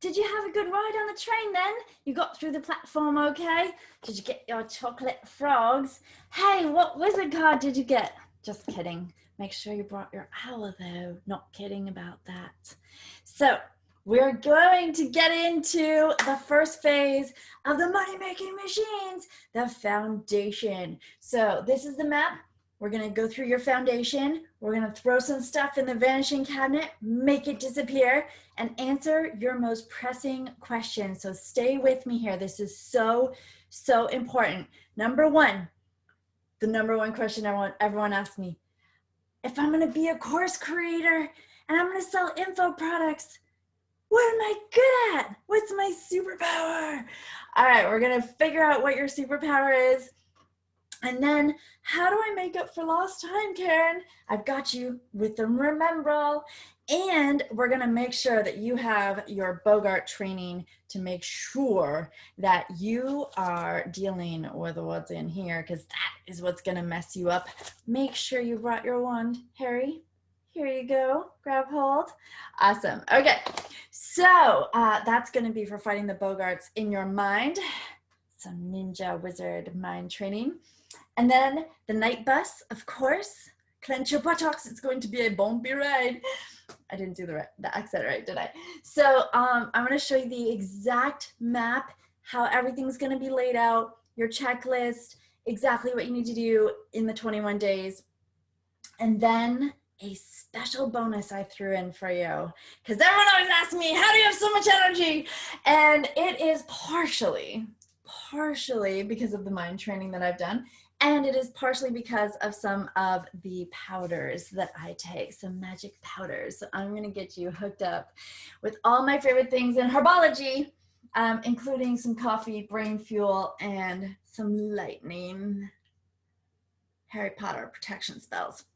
Did you have a good ride on the train then? You got through the platform okay? Did you get your chocolate frogs? Hey, what wizard card did you get? Just kidding. Make sure you brought your owl though. Not kidding about that. So we're going to get into the first phase of the money-making machines, the foundation. So this is the map. We're gonna go through your foundation. We're gonna throw some stuff in the vanishing cabinet, make it disappear, and answer your most pressing questions. So stay with me here. This is so, so important. Number one, the number one question everyone asks me, if I'm gonna be a course creator and I'm gonna sell info products, what am I good at? What's my superpower? All right, we're gonna figure out what your superpower is. And then, how do I make up for lost time, Karen? I've got you with the Remembrall. And we're gonna make sure that you have your Bogart training to make sure that you are dealing with what's in here, because that is what's gonna mess you up. Make sure you brought your wand, Harry. Here you go, grab hold. Awesome, okay. So that's gonna be for fighting the Bogarts in your mind. Some ninja wizard mind training. And then the night bus, of course. Clench your buttocks, it's going to be a bumpy ride. I didn't do the accent right, did I? So I'm gonna show you the exact map, how everything's gonna be laid out, your checklist, exactly what you need to do in the 21 days. And then a special bonus I threw in for you, because everyone always asks me, how do you have so much energy? And it is partially because of the mind training that I've done. And it is partially because of some of the powders that I take, some magic powders. So I'm gonna get you hooked up with all my favorite things in Herbology, including some coffee, brain fuel, and some lightning Harry Potter protection spells.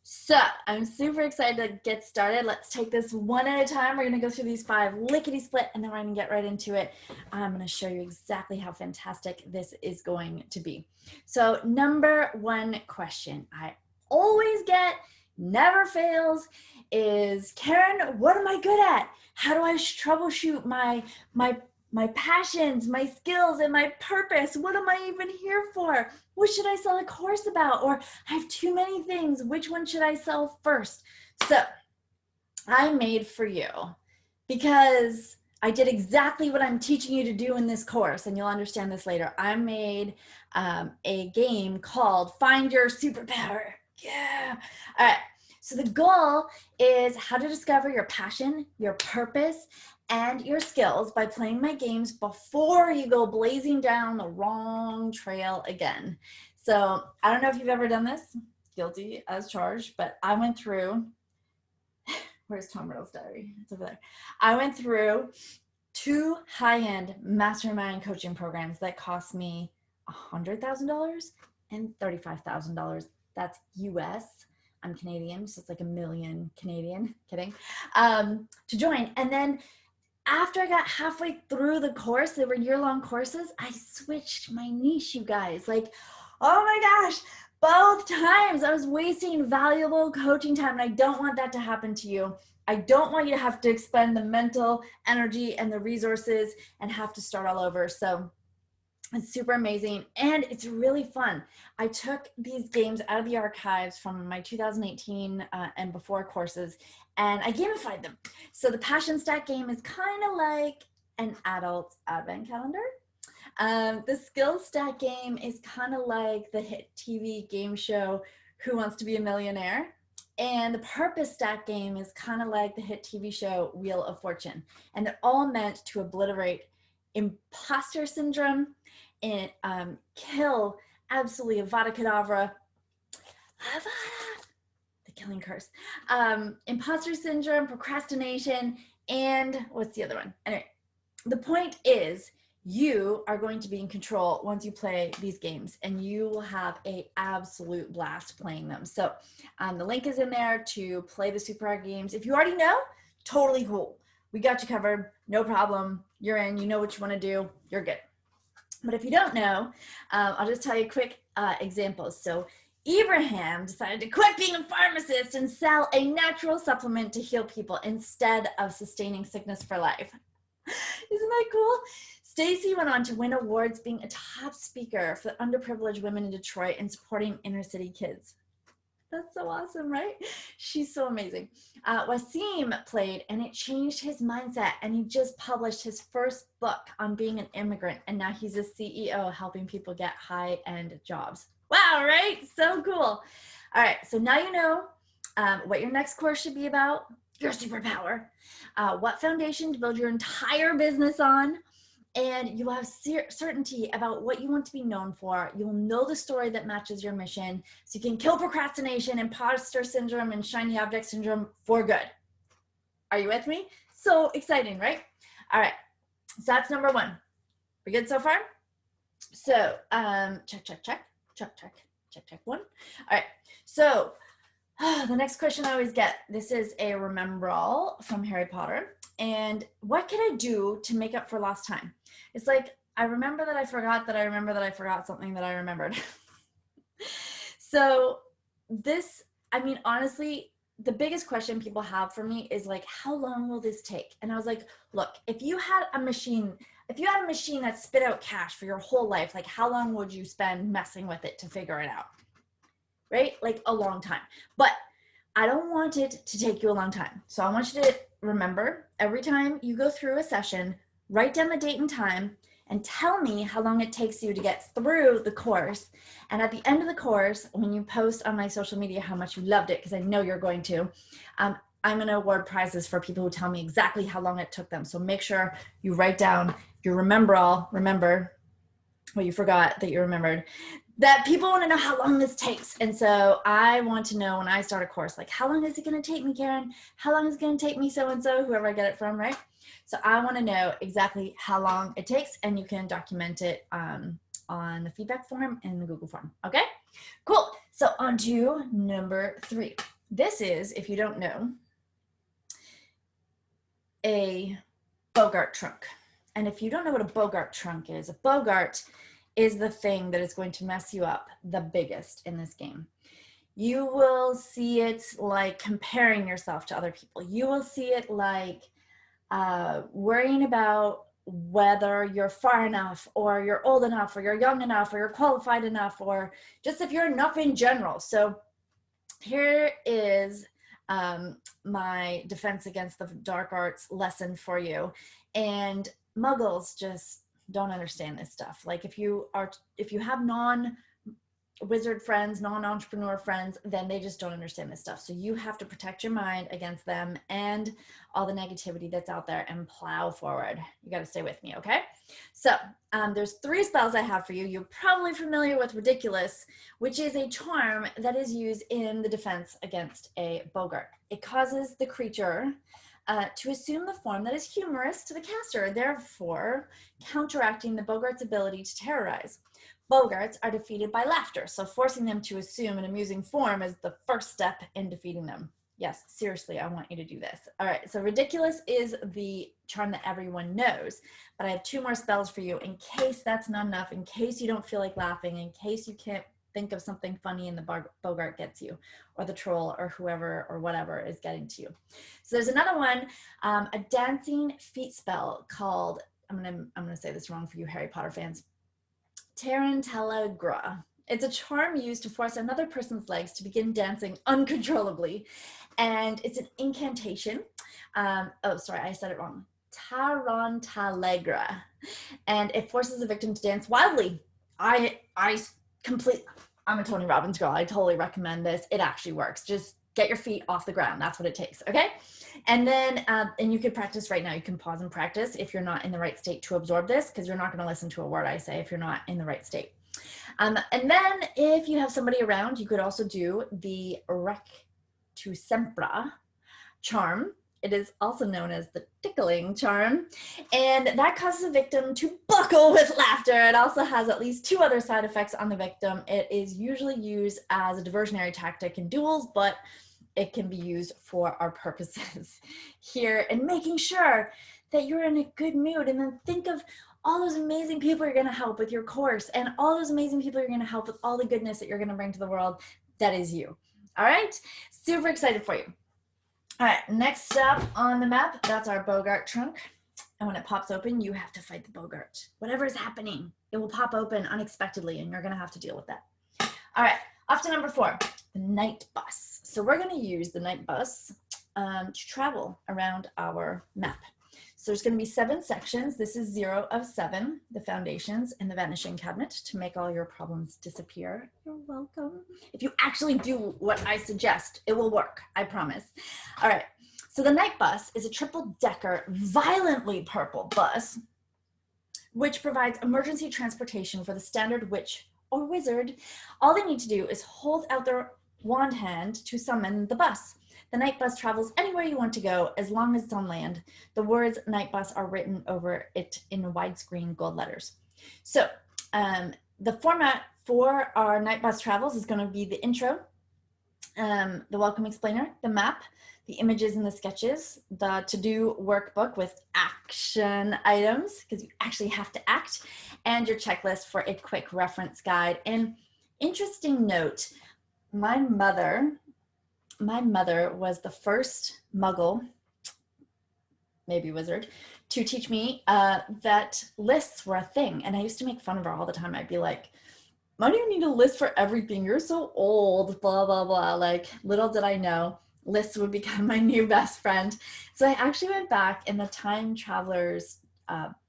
So I'm super excited to get started. Let's take this one at a time. We're gonna go through these 5 lickety-split, and then we're gonna get right into it. I'm gonna show you exactly how fantastic this is going to be. So number one question I always get, never fails, is, Karen, what am I good at? How do I troubleshoot my passions, my skills, and my purpose? What am I even here for? What should I sell a course about? Or I have too many things. Which one should I sell first? So I made for you, because I did exactly what I'm teaching you to do in this course, and you'll understand this later. I made a game called Find Your Superpower. Yeah. All right. So the goal is how to discover your passion, your purpose, and your skills by playing my games before you go blazing down the wrong trail again. So I don't know if you've ever done this, guilty as charged, but I went through, where's Tom Riddle's diary? It's over there. I went through 2 high-end mastermind coaching programs that cost me $100,000 and $35,000. That's US. I'm Canadian, so it's like $1 million Canadian, kidding, to join. And then after I got halfway through the course, they were year-long courses, I switched my niche, you guys. Like, oh my gosh, both times I was wasting valuable coaching time, and I don't want that to happen to you. I don't want you to have to expend the mental energy and the resources and have to start all over. So it's super amazing, and it's really fun. I took these games out of the archives from my 2018 and before courses, and I gamified them. So the Passion Stack game is kind of like an adult advent calendar. The Skill Stack game is kind of like the hit TV game show Who Wants to Be a Millionaire? And the Purpose Stack game is kind of like the hit TV show Wheel of Fortune. And they're all meant to obliterate imposter syndrome and kill absolutely Avada Kedavra, the killing curse, imposter syndrome, procrastination, and what's the other one? Anyway, the point is, you are going to be in control once you play these games, and you will have an absolute blast playing them. So the link is in there to play the Superpower Games. If you already know, totally cool. We got you covered, no problem. You're in, you know what you want to do, you're good. But if you don't know, I'll just tell you quick examples. So Ibrahim decided to quit being a pharmacist and sell a natural supplement to heal people instead of sustaining sickness for life. Isn't that cool? Stacy went on to win awards being a top speaker for underprivileged women in Detroit and supporting inner city kids. That's so awesome, right? She's so amazing. Wasim played, and it changed his mindset, and he just published his first book on being an immigrant, and now he's a CEO helping people get high-end jobs. Wow, right? So cool. All right, so now you know what your next course should be about, your superpower, what foundation to build your entire business on, and you have certainty about what you want to be known for. You'll know the story that matches your mission, so you can kill procrastination, imposter syndrome, and shiny object syndrome for good. Are you with me? So exciting, right? All right, so that's number one. We good so far? So check one. All right, so the next question I always get, this is a remember all from Harry Potter. And what can I do to make up for lost time? It's like, I remember that I forgot that I remember that I forgot something that I remembered. So this, I mean, honestly, the biggest question people have for me is like, how long will this take? And I was like, look, if you had a machine that spit out cash for your whole life, like how long would you spend messing with it to figure it out? Right? Like a long time. But I don't want it to take you a long time. So I want you to remember, every time you go through a session, write down the date and time and tell me how long it takes you to get through the course. And at the end of the course, when you post on my social media how much you loved it, because I know you're going to, I'm going to award prizes for people who tell me exactly how long it took them. So make sure you write down your remember what you forgot that you remembered, that people want to know how long this takes. And so I want to know when I start a course, like, how long is it going to take me, Karen? How long is it going to take me so-and-so, whoever I get it from, right? So I want to know exactly how long it takes, and you can document it on the feedback form and the Google form. Okay, cool. So on to number 3. This is, if you don't know, a Bogart trunk. And if you don't know what a Bogart trunk is, a Bogart is the thing that is going to mess you up the biggest in this game. You will see it like comparing yourself to other people. You will see it like worrying about whether you're far enough, or you're old enough, or you're young enough, or you're qualified enough, or just if you're enough in general. So here is my defense against the dark arts lesson for you. And muggles just don't understand this stuff. Like if you have non-wizard friends, non-entrepreneur friends, then they just don't understand this stuff. So you have to protect your mind against them and all the negativity that's out there and plow forward. You got to stay with me, okay? So there's 3 spells I have for you. You're probably familiar with Ridiculous, which is a charm that is used in the defense against a Bogart. It causes the creature to assume the form that is humorous to the caster, therefore counteracting the Bogart's ability to terrorize. Bogarts are defeated by laughter, so forcing them to assume an amusing form is the first step in defeating them. Yes, seriously, I want you to do this. All right, so Ridiculous is the charm that everyone knows, but I have 2 more spells for you in case that's not enough, in case you don't feel like laughing, in case you can't think of something funny and the Bogart gets you, or the troll, or whoever or whatever is getting to you. So there's another one, a dancing feet spell called, I'm gonna say this wrong for you Harry Potter fans, Tarantella. It's a charm used to force another person's legs to begin dancing uncontrollably, and it's an incantation. Oh, sorry, I said it wrong. Tarantalegra, and it forces the victim to dance wildly. I'm a Tony Robbins girl. I totally recommend this. It actually works. Just get your feet off the ground. That's what it takes. Okay. And then, and you can practice right now. You can pause and practice if you're not in the right state to absorb this, because you're not going to listen to a word I say if you're not in the right state. And then if you have somebody around, you could also do the Rec to Sempra charm. It is also known as the tickling charm, and that causes a victim to buckle with laughter. It also has at least 2 other side effects on the victim. It is usually used as a diversionary tactic in duels, but it can be used for our purposes here, and making sure that you're in a good mood. And then think of all those amazing people you're going to help with your course, and all those amazing people you're going to help with all the goodness that you're going to bring to the world. That is you. All right? Super excited for you. All right, next up on the map, that's our Bogart trunk. And when it pops open, you have to fight the Bogart. Whatever is happening, it will pop open unexpectedly, and you're going to have to deal with that. All right, off to number 4, the night bus. So we're going to use the night bus to travel around our map. So there's going to be 7 sections. This is 0 of 7, the foundations and the vanishing cabinet to make all your problems disappear. You're welcome. If you actually do what I suggest, it will work. I promise. All right. So the night bus is a triple-decker, violently purple bus, which provides emergency transportation for the standard witch or wizard. All they need to do is hold out their wand hand to summon the bus. The night bus travels anywhere you want to go as long as it's on land. The words night bus are written over it in widescreen gold letters. So the format for our night bus travels is going to be the intro, the welcome explainer, the map, the images and the sketches, the to-do workbook with action items, because you actually have to act, and your checklist for a quick reference guide. And interesting note, my mother was the first Muggle, maybe wizard, to teach me that lists were a thing. And I used to make fun of her all the time. I'd be like, why do you need a list for everything? You're so old, blah, blah, blah. Like, little did I know, lists would become my new best friend. So I actually went back in the Time Traveler's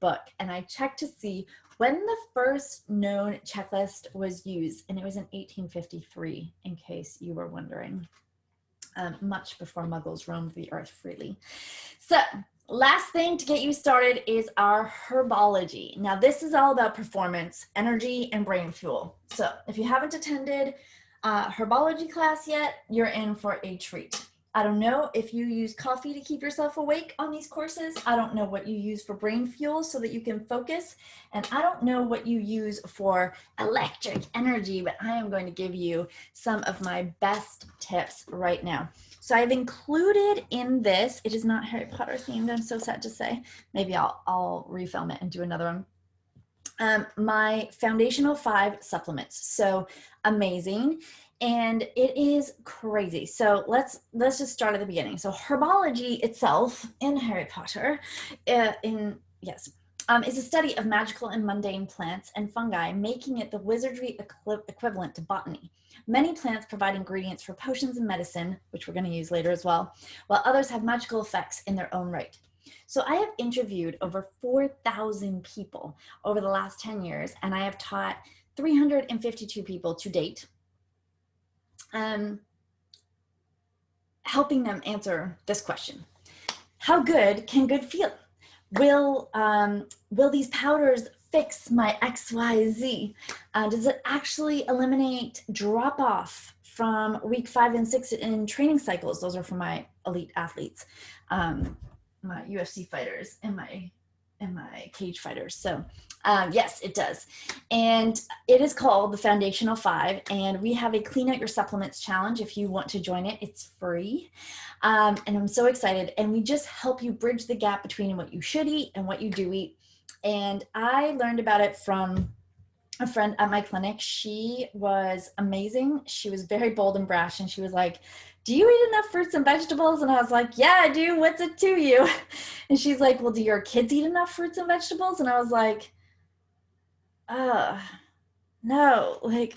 book, and I checked to see when the first known checklist was used. And it was in 1853, in case you were wondering. Much before Muggles roamed the earth freely. So last thing to get you started is our Herbology. Now this is all about performance, energy, and brain fuel. So if you haven't attended Herbology class yet, you're in for a treat. I don't know if you use coffee to keep yourself awake on these courses. I don't know what you use for brain fuel so that you can focus. And I don't know what you use for electric energy, but I am going to give you some of my best tips right now. So I've included in this, it is not Harry Potter themed, I'm so sad to say. Maybe I'll refilm it and do another one. My foundational 5 supplements. So amazing. And it is crazy. So let's just start at the beginning. So Herbology itself in Harry Potter, is a study of magical and mundane plants and fungi, making it the wizardry equivalent to botany. Many plants provide ingredients for potions and medicine, which we're going to use later as well, while others have magical effects in their own right. So I have interviewed over 4,000 people over the last 10 years, and I have taught 352 people to date, helping them answer this question. How good can good feel? Will these powders fix my XYZ? Does it actually eliminate drop off from week 5 and 6 in training cycles? Those are for my elite athletes, my UFC fighters and my cage fighters. So yes, it does. And it is called the Foundational 5. And we have a Clean Out Your Supplements challenge. If you want to join it, it's free. And I'm so excited. And we just help you bridge the gap between what you should eat and what you do eat. And I learned about it from a friend at my clinic. She was amazing. She was very bold and brash. And she was like, do you eat enough fruits and vegetables? And I was like, yeah, I do. What's it to you? And she's like, well, do your kids eat enough fruits and vegetables? And I was like, no, like,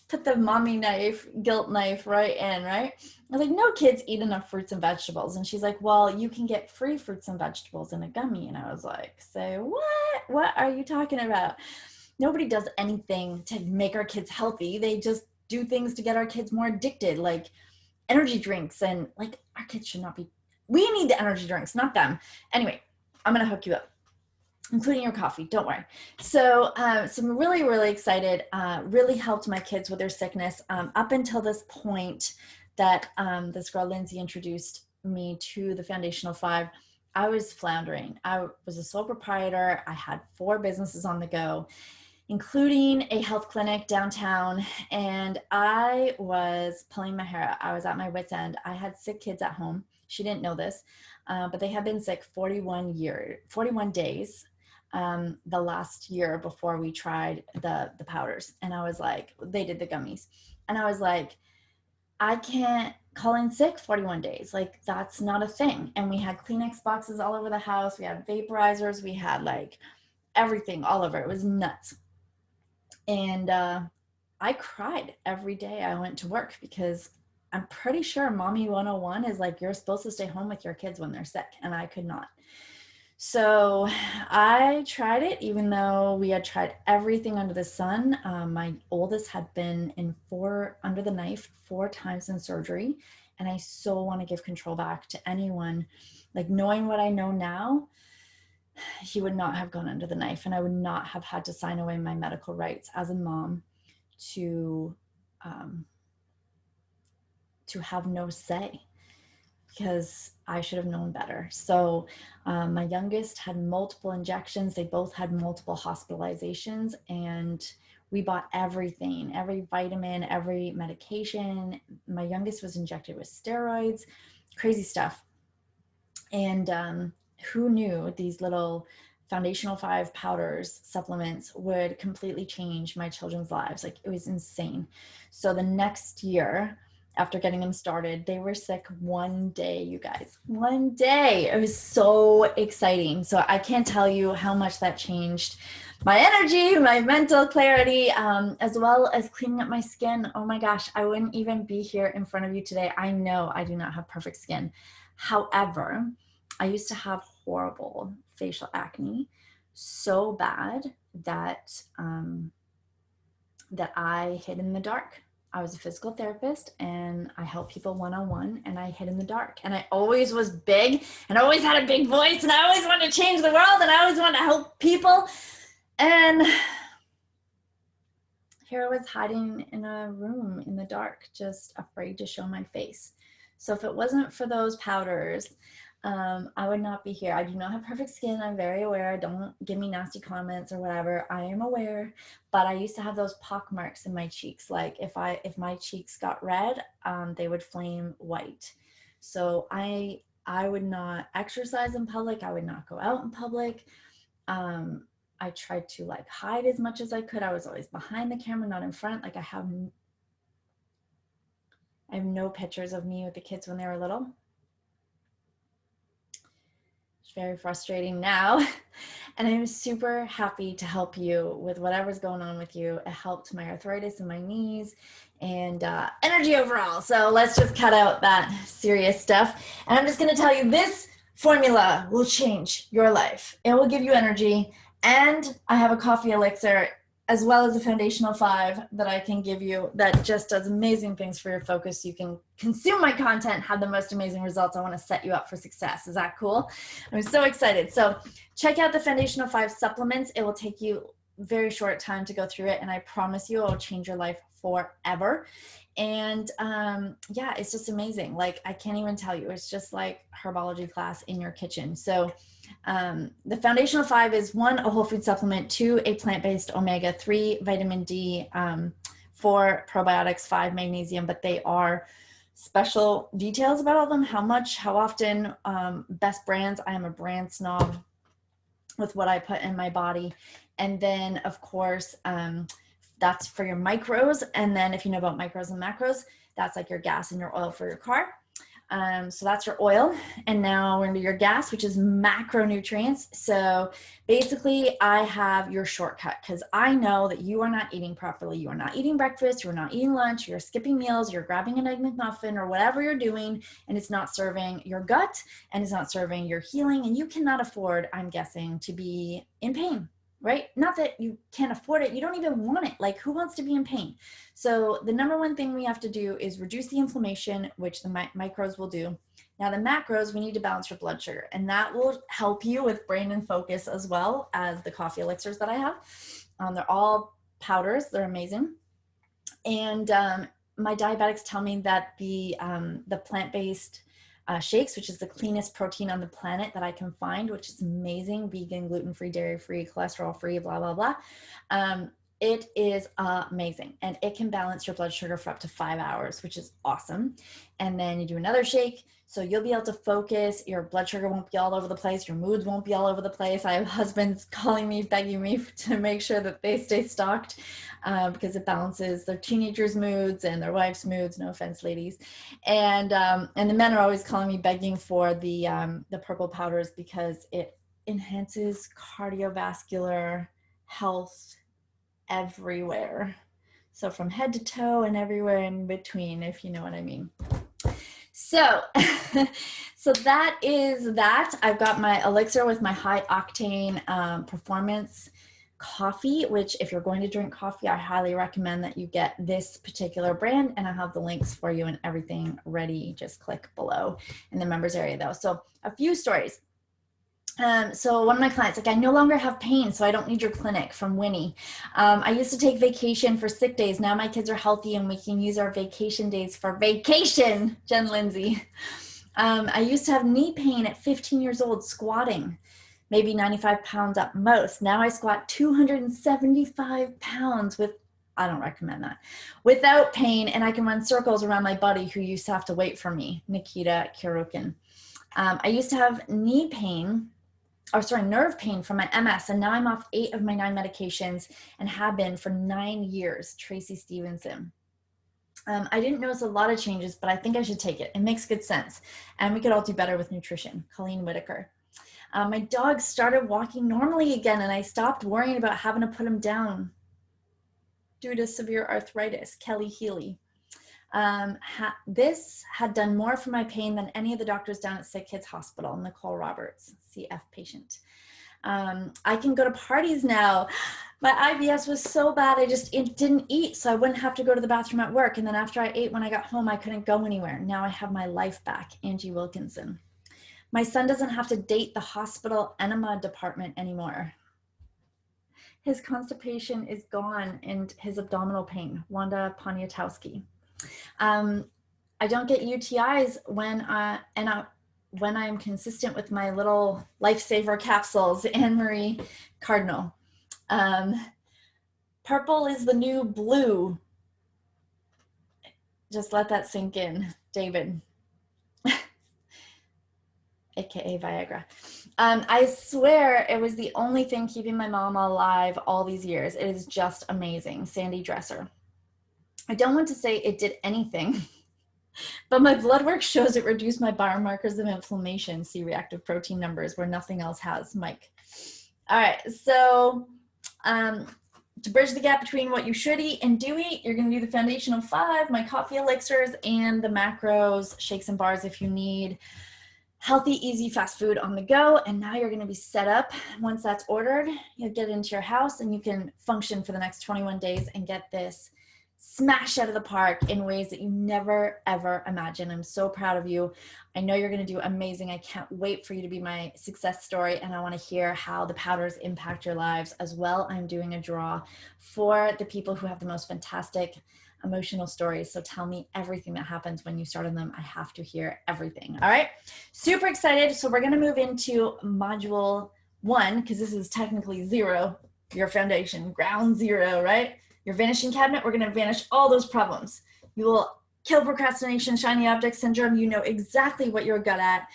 put the mommy knife, guilt knife right in, right? I was like, no kids eat enough fruits and vegetables. And she's like, well, you can get free fruits and vegetables in a gummy. And I was like, say what? What are you talking about? Nobody does anything to make our kids healthy. They just do things to get our kids more addicted, like energy drinks. And like, our kids should not be, we need the energy drinks, not them. Anyway, I'm going to hook you up, including your coffee, don't worry. So, so I'm really, really excited, really helped my kids with their sickness. Up until this point that this girl, Lindsay, introduced me to the Foundational 5, I was floundering. I was a sole proprietor. I had 4 businesses on the go, including a health clinic downtown. And I was pulling my hair out. I was at my wit's end. I had sick kids at home. She didn't know this, but they had been sick 41 days. The last year before we tried the powders. And I was like, they did the gummies. And I was like, I can't call in sick 41 days. Like that's not a thing. And we had Kleenex boxes all over the house. We had vaporizers. We had like everything all over. It was nuts. And I cried every day I went to work because I'm pretty sure Mommy 101 is like, you're supposed to stay home with your kids when they're sick, and I could not. So I tried it, even though we had tried everything under the sun. My oldest had been under the knife 4 times in surgery. And I so want to give control back to anyone. Like knowing what I know now, he would not have gone under the knife, and I would not have had to sign away my medical rights as a mom to have no say, because I should have known better. So my youngest had multiple injections. They both had multiple hospitalizations, and we bought everything, every vitamin, every medication. My youngest was injected with steroids, crazy stuff. And who knew these little Foundational 5 powders, supplements would completely change my children's lives. Like it was insane. So the next year, after getting them started, they were sick one day, you guys. One day. It was so exciting. So I can't tell you how much that changed my energy, my mental clarity, as well as cleaning up my skin. Oh my gosh, I wouldn't even be here in front of you today. I know I do not have perfect skin. However, I used to have horrible facial acne, so bad that that I hid in the dark. I was a physical therapist, and I helped people one-on-one, and I hid in the dark. And I always was big, and I always had a big voice, and I always wanted to change the world, and I always wanted to help people. And here I was hiding in a room in the dark, just afraid to show my face. So if it wasn't for those powders, I would not be here. I do not have perfect skin. I'm very aware. Don't give me nasty comments or whatever. I am aware, but I used to have those pock marks in my cheeks. Like if my cheeks got red, they would flame white. So I would not exercise in public. I would not go out in public. I tried to like hide as much as I could. I was always behind the camera, not in front. Like I have no pictures of me with the kids when they were little. Very frustrating now. And I'm super happy to help you with whatever's going on with you. It helped my arthritis in my knees and energy overall. So let's just cut out that serious stuff. And I'm just going to tell you, this formula will change your life. It will give you energy. And I have a coffee elixir as well as a Foundational 5 that I can give you that just does amazing things for your focus. You can consume my content, have the most amazing results. I want to set you up for success. Is that cool? I'm so excited. So check out the Foundational 5 supplements. It will take you a very short time to go through it, and I promise you it will change your life forever. And yeah, it's just amazing. Like I can't even tell you. It's just like Herbology class in your kitchen. So the Foundational 5 is 1, a whole food supplement, 2, a plant-based omega-3, vitamin D, 4, probiotics, 5, magnesium, but they are special details about all of them, how much, how often, best brands. I am a brand snob with what I put in my body. And then of course, that's for your micros. And then if you know about micros and macros, that's like your gas and your oil for your car. So that's your oil. And now we're into your gas, which is macronutrients. So basically I have your shortcut, because I know that you are not eating properly. You are not eating breakfast. You're not eating lunch. You're skipping meals. You're grabbing an Egg McMuffin or whatever you're doing, and it's not serving your gut and it's not serving your healing. And you cannot afford, I'm guessing, to be in pain. Right? Not that you can't afford it. You don't even want it. Like, who wants to be in pain? So the number one thing we have to do is reduce the inflammation, which the micros will do. Now the macros, we need to balance your blood sugar, and that will help you with brain and focus, as well as the coffee elixirs that I have. They're all powders. They're amazing. And my diabetics tell me that the plant-based shakes, which is the cleanest protein on the planet that I can find, which is amazing, vegan, gluten-free, dairy-free, cholesterol-free, blah, blah, blah. It is amazing, and it can balance your blood sugar for up to 5 hours, which is awesome. And then you do another shake, so you'll be able to focus. Your blood sugar won't be all over the place. Your moods won't be all over the place. I have husbands calling me, begging me to make sure that they stay stocked because it balances their teenagers' moods and their wives' moods. No offense, ladies. And the men are always calling me, begging for the purple powders because it enhances cardiovascular health everywhere. So from head to toe and everywhere in between, if you know what I mean. So, so that is that. I've got my elixir with my high octane performance coffee, which if you're going to drink coffee, I highly recommend that you get this particular brand, and I have the links for you and everything ready. Just click below in the members area though. So a few stories. So one of my clients, like, I no longer have pain, so I don't need your clinic, from Winnie. I used to take vacation for sick days. Now my kids are healthy and we can use our vacation days for vacation, Jen Lindsay. I used to have knee pain at 15 years old, squatting, maybe 95 pounds at most. Now I squat 275 pounds with, I don't recommend that, without pain, and I can run circles around my buddy who used to have to wait for me, Nikita Kirukin. I used to have nerve pain from my MS, and now I'm off 8 of my 9 medications and have been for 9 years, Tracy Stevenson. I didn't notice a lot of changes, but I think I should take it. It makes good sense. And we could all do better with nutrition, Colleen Whitaker. My dog started walking normally again, and I stopped worrying about having to put him down due to severe arthritis, Kelly Healy. This had done more for my pain than any of the doctors down at Sick Kids Hospital, Nicole Roberts, CF patient. I can go to parties now. My IBS was so bad, I just didn't eat, so I wouldn't have to go to the bathroom at work. And then after I ate, when I got home, I couldn't go anywhere. Now I have my life back, Angie Wilkinson. My son doesn't have to date the hospital enema department anymore. His constipation is gone and his abdominal pain, Wanda Poniatowski. I don't get UTIs when I'm consistent with my little lifesaver capsules, Anne-Marie Cardinal. Purple is the new blue. Just let that sink in, David. AKA Viagra. I swear it was the only thing keeping my mom alive all these years. It is just amazing, Sandy Dresser. I don't want to say it did anything, but my blood work shows it reduced my biomarkers of inflammation, C-reactive protein numbers, where nothing else has, Mike. All right, so to bridge the gap between what you should eat and do eat, you're going to do the foundational 5, my coffee elixirs, and the macros, shakes and bars if you need healthy, easy, fast food on the go. And now you're going to be set up. Once that's ordered, you'll get it into your house and you can function for the next 21 days and get this smash out of the park in ways that you never, ever imagined. I'm so proud of you. I know you're going to do amazing. I can't wait for you to be my success story. And I want to hear how the powders impact your lives as well. I'm doing a draw for the people who have the most fantastic emotional stories. So tell me everything that happens when you start on them. I have to hear everything. All right. Super excited. So we're going to move into module 1, because this is technically 0, your foundation, ground 0, right? Your vanishing cabinet, we're going to vanish all those problems. You will kill procrastination, shiny object syndrome. You know exactly what you're good at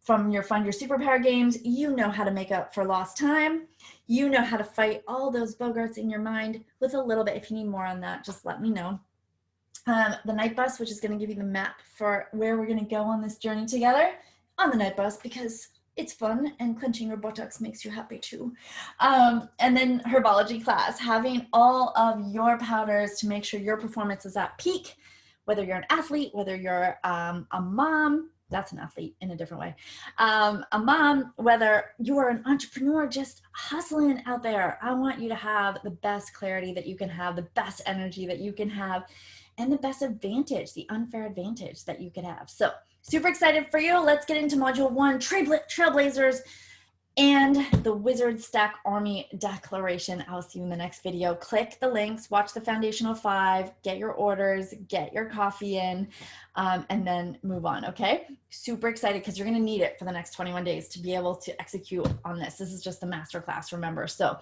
from your Find Your Superpower Games. You know how to make up for lost time. You know how to fight all those bogarts in your mind with a little bit. If you need more on that, just let me know. The night bus, which is going to give you the map for where we're going to go on this journey together on the night bus, because it's fun and clenching your buttocks makes you happy too. And then Herbology class, having all of your powders to make sure your performance is at peak, whether you're an athlete, whether you're a mom, that's an athlete in a different way, a mom, whether you are an entrepreneur just hustling out there. I want you to have the best clarity that you can have, the best energy that you can have, and the best advantage, the unfair advantage that you could have. So super excited for you. Let's get into module 1, Trailblazers. and the Wizard Stack Army Declaration. I'll see you in the next video. Click the links, watch the Foundational 5, get your orders, get your coffee in, and then move on, okay? Super excited because you're gonna need it for the next 21 days to be able to execute on this. This is just the masterclass, remember. So,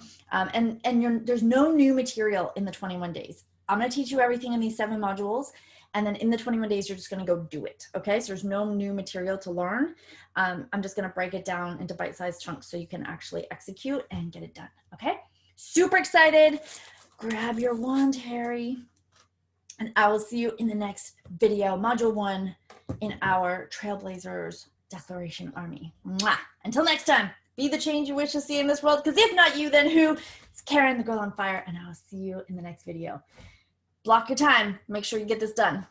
there's no new material in the 21 days. I'm gonna teach you everything in these 7 modules, and then in the 21 days, you're just gonna go do it, okay? So there's no new material to learn. I'm just gonna break it down into bite-sized chunks so you can actually execute and get it done, okay? Super excited. Grab your wand, Harry. And I will see you in the next video, module 1 in our Trailblazers Declaration Army. Mwah. Until next time, be the change you wish to see in this world, because if not you, then who? It's Karen, the girl on fire, and I will see you in the next video. Block your time. Make sure you get this done.